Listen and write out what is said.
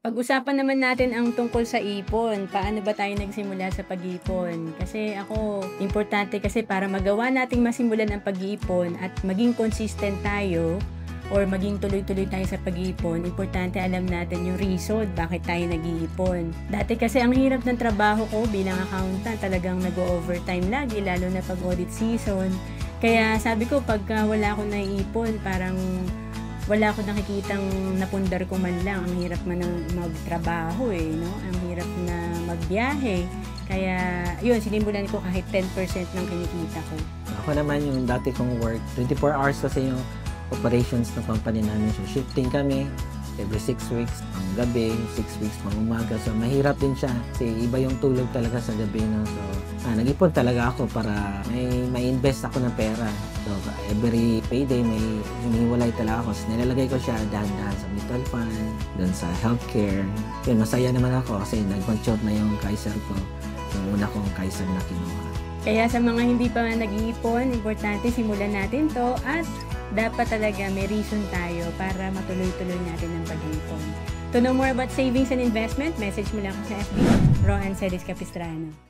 Pag-usapan naman natin ang tungkol sa ipon. Paano ba tayo nagsimula sa pag-iipon? Kasi ako, importante kasi para magawa nating masimulan ang pag-iipon at maging consistent tayo or maging tuloy-tuloy tayo sa pag-iipon, importante alam natin yung reason bakit tayo nag-iipon. Dati kasi ang hirap ng trabaho ko bilang accountant, talagang nag-overtime lagi, lalo na pag audit season. Kaya sabi ko, pagka wala akong naiipon, parang wala akong nakikitang napundar ko man lang. Ang hirap man ng magtrabaho no? Ang hirap na magbiyahe. Kaya, yun, sinimulan ko kahit 10% ng kinikita ko. Ako naman yung dati kong work, 24 hours kasi yung operations ng company namin. So, shifting kami every 6 weeks, pang gabi, 6 weeks pang umaga. So, mahirap din siya kasi iba yung tulog talaga sa gabi. No? So, nag-ipon talaga ako para may invest ako ng pera. So, every payday may hiniwalay talaga ako. So, nilalagay ko siya dahan-dahan sa mutual fund, dun sa healthcare. Yun, masaya naman ako kasi nag-mature na yung Kaiser ko. Yung una kong Kaiser na kinuha. Kaya sa mga hindi pa nag-iipon, importante simulan natin to at dapat talaga may reason tayo para matuloy-tuloy natin ang pag-iipon. To know more about savings and investment, message mo lang ako sa FB, Roan Celis Capistrano.